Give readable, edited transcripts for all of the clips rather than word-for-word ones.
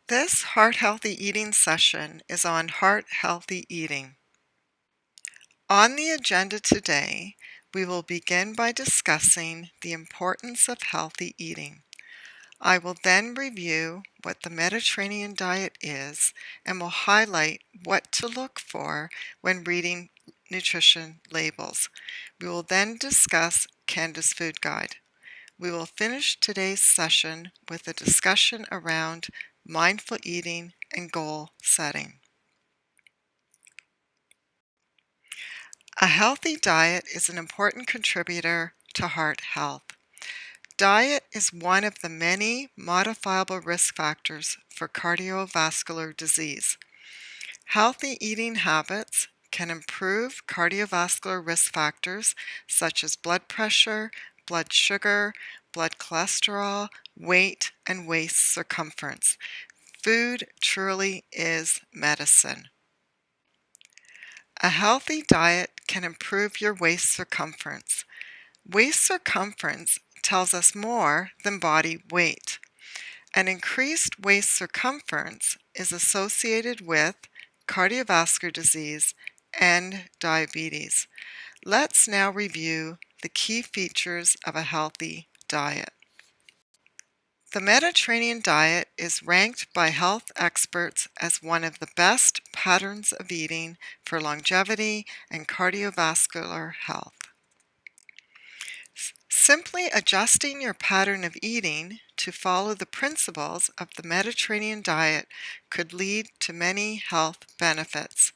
This Heart Healthy Eating session is on heart healthy eating. On the agenda today, we will begin by discussing the importance of healthy eating. I will then review what the Mediterranean diet is and will highlight what to look for when reading nutrition labels. We will then discuss Canada's Food Guide. We will finish today's session with a discussion around mindful eating and goal setting. A healthy diet is an important contributor to heart health. Diet is one of the many modifiable risk factors for cardiovascular disease. Healthy eating habits can improve cardiovascular risk factors such as blood pressure, blood sugar, blood cholesterol, weight, and waist circumference. Food truly is medicine. A healthy diet can improve your waist circumference. Waist circumference tells us more than body weight. An increased waist circumference is associated with cardiovascular disease and diabetes. Let's now review the key features of a healthy diet. The Mediterranean diet is ranked by health experts as one of the best patterns of eating for longevity and cardiovascular health. Simply adjusting your pattern of eating to follow the principles of the Mediterranean diet could lead to many health benefits.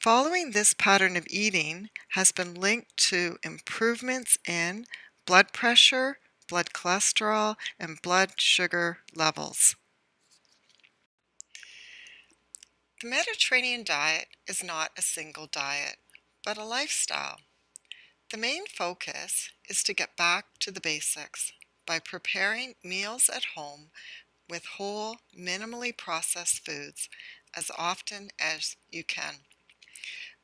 Following this pattern of eating has been linked to improvements in blood pressure, blood cholesterol, and blood sugar levels. The Mediterranean diet is not a single diet, but a lifestyle. The main focus is to get back to the basics by preparing meals at home with whole, minimally processed foods as often as you can.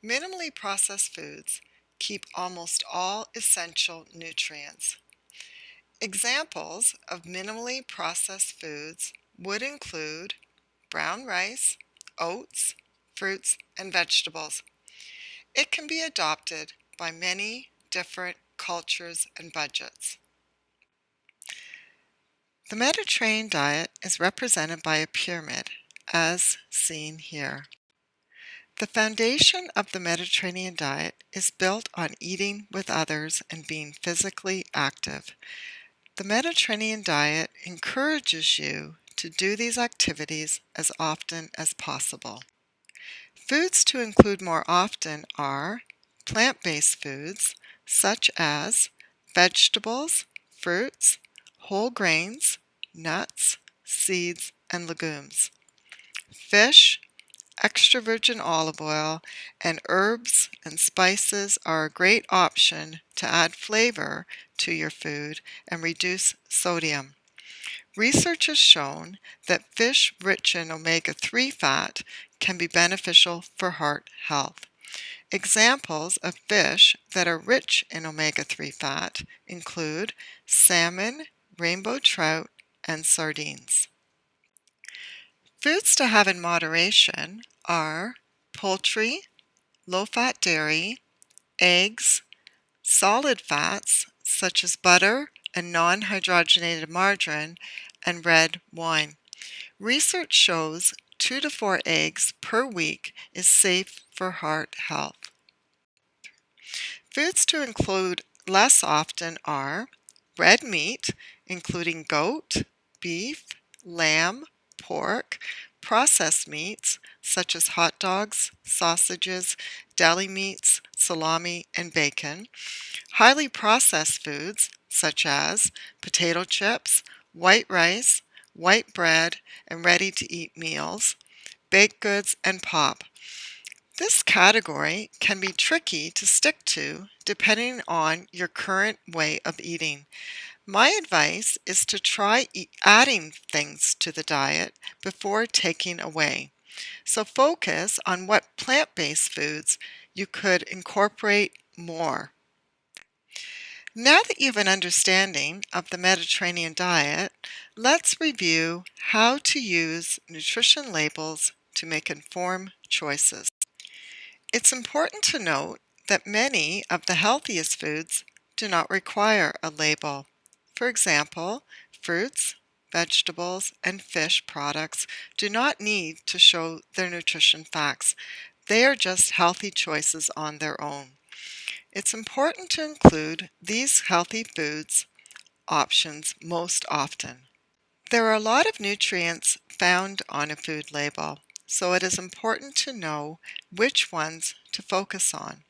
Minimally processed foods keep almost all essential nutrients. Examples of minimally processed foods would include brown rice, oats, fruits, and vegetables. It can be adopted by many different cultures and budgets. The Mediterranean diet is represented by a pyramid, as seen here. The foundation of the Mediterranean diet is built on eating with others and being physically active. The Mediterranean diet encourages you to do these activities as often as possible. Foods to include more often are plant-based foods such as vegetables, fruits, whole grains, nuts, seeds, and legumes. Fish, extra virgin olive oil, and herbs and spices are a great option to add flavor to your food and reduce sodium. Research has shown that fish rich in omega-3 fat can be beneficial for heart health. Examples of fish that are rich in omega-3 fat include salmon, rainbow trout, and sardines. Foods to have in moderation are poultry, low-fat dairy, eggs, solid fats such as butter and non-hydrogenated margarine, and red wine. Research shows 2 to 4 eggs per week is safe for heart health. Foods to include less often are red meat, including goat, beef, lamb, pork, processed meats such as hot dogs, sausages, deli meats, salami, and bacon, highly processed foods such as potato chips, white rice, white bread, and ready-to-eat meals, baked goods, and pop. This category can be tricky to stick to depending on your current way of eating. My advice is to try adding things to the diet before taking away. So focus on what plant-based foods you could incorporate more. Now that you have an understanding of the Mediterranean diet, let's review how to use nutrition labels to make informed choices. It's important to note that many of the healthiest foods do not require a label. For example, fruits, vegetables, and fish products do not need to show their nutrition facts. They are just healthy choices on their own. It's important to include these healthy foods options most often. There are a lot of nutrients found on a food label, so it is important to know which ones to focus on.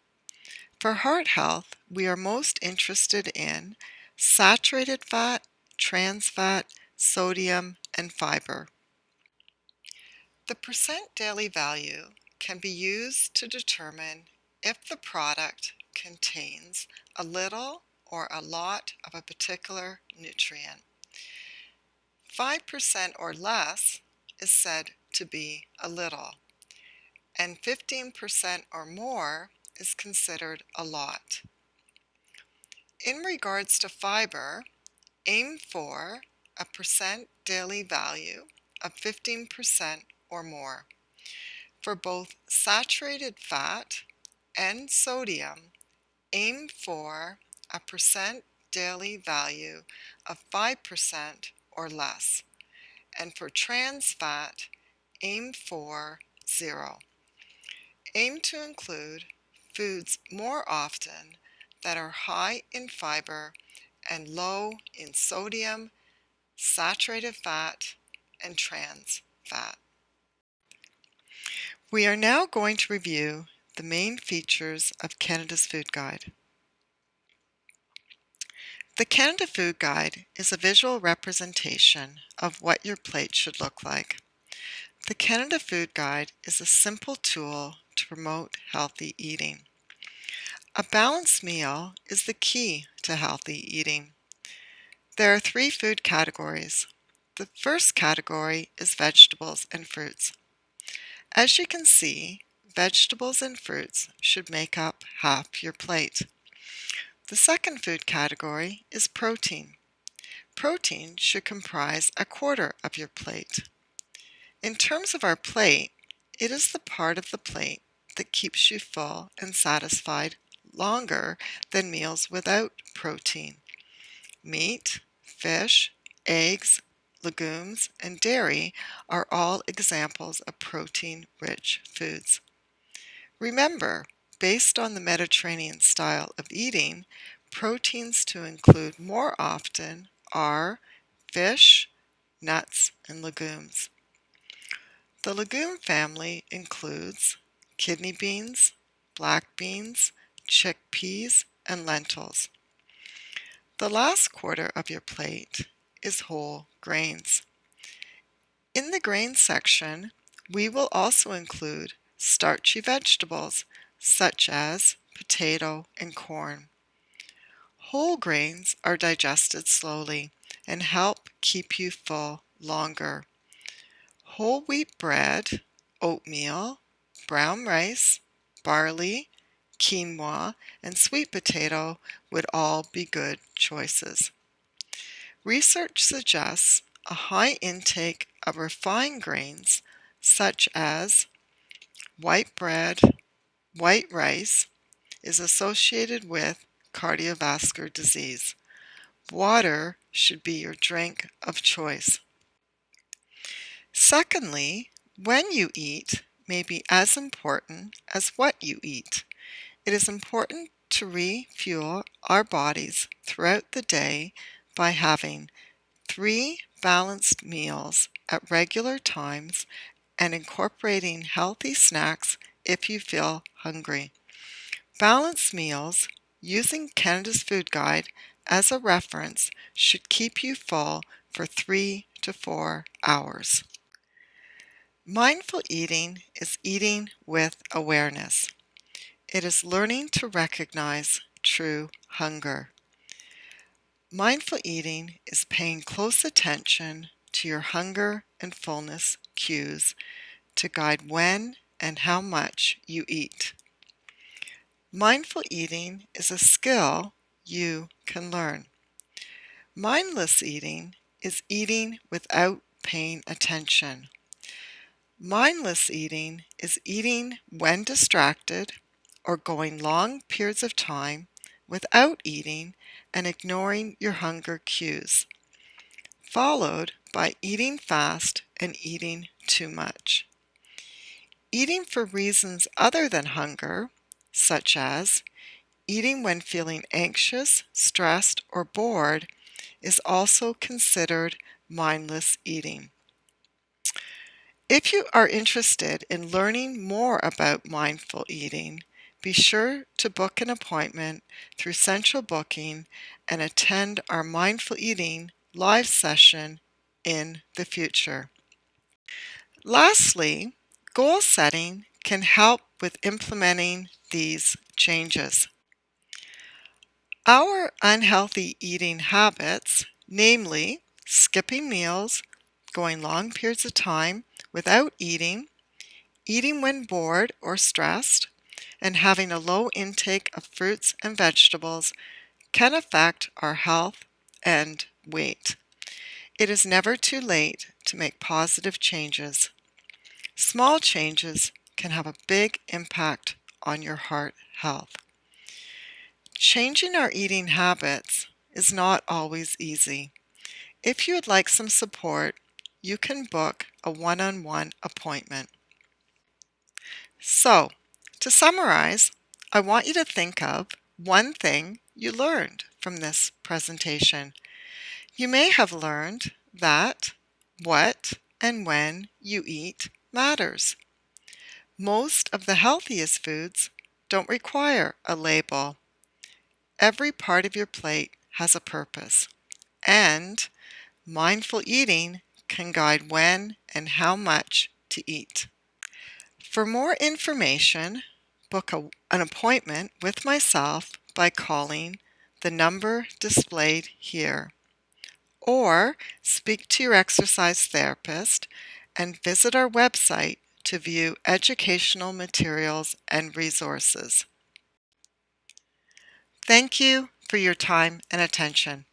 For heart health, we are most interested in saturated fat, trans fat, sodium, and fiber. The percent daily value can be used to determine if the product contains a little or a lot of a particular nutrient. 5% or less is said to be a little, and 15% or more is considered a lot. In regards to fiber, aim for a percent daily value of 15% or more. For both saturated fat and sodium, aim for a percent daily value of 5% or less. And for trans fat, aim for 0. Aim to include foods more often that are high in fiber and low in sodium, saturated fat, and trans fat. We are now going to review the main features of Canada's Food Guide. The Canada Food Guide is a visual representation of what your plate should look like. The Canada Food Guide is a simple tool to promote healthy eating. A balanced meal is the key to healthy eating. There are 3 food categories. The first category is vegetables and fruits. As you can see, vegetables and fruits should make up half your plate. The second food category is protein. Protein should comprise a quarter of your plate. In terms of our plate, it is the part of the plate that keeps you full and satisfied longer than meals without protein. Meat, fish, eggs, legumes, and dairy are all examples of protein-rich foods. Remember, based on the Mediterranean style of eating, proteins to include more often are fish, nuts, and legumes. The legume family includes kidney beans, black beans, chickpeas, and lentils. The last quarter of your plate is whole grains. In the grains section, we will also include starchy vegetables such as potato and corn. Whole grains are digested slowly and help keep you full longer. Whole wheat bread, oatmeal, brown rice, barley, quinoa, and sweet potato would all be good choices. Research suggests a high intake of refined grains such as white bread, white rice is associated with cardiovascular disease. Water should be your drink of choice. Secondly, when you eat may be as important as what you eat. It is important to refuel our bodies throughout the day by having 3 balanced meals at regular times and incorporating healthy snacks if you feel hungry. Balanced meals, using Canada's Food Guide as a reference, should keep you full for 3 to 4 hours. Mindful eating is eating with awareness. It is learning to recognize true hunger. Mindful eating is paying close attention to your hunger and fullness cues to guide when and how much you eat. Mindful eating is a skill you can learn. Mindless eating is eating without paying attention. Mindless eating is eating when distracted or going long periods of time without eating and ignoring your hunger cues, followed by eating fast and eating too much. Eating for reasons other than hunger, such as eating when feeling anxious, stressed, or bored, is also considered mindless eating. If you are interested in learning more about mindful eating, be sure to book an appointment through Central Booking and attend our mindful eating live session in the future. Lastly, goal setting can help with implementing these changes. Our unhealthy eating habits, namely skipping meals, going long periods of time without eating, eating when bored or stressed, and having a low intake of fruits and vegetables, can affect our health and weight. It is never too late to make positive changes. Small changes can have a big impact on your heart health. Changing our eating habits is not always easy. If you would like some support, you can book a one-on-one appointment. So, to summarize, I want you to think of one thing you learned from this presentation. You may have learned that what and when you eat matters. Most of the healthiest foods don't require a label. Every part of your plate has a purpose, and mindful eating can guide when and how much to eat. For more information, book an appointment with myself by calling the number displayed here, or speak to your exercise therapist and visit our website to view educational materials and resources. Thank you for your time and attention.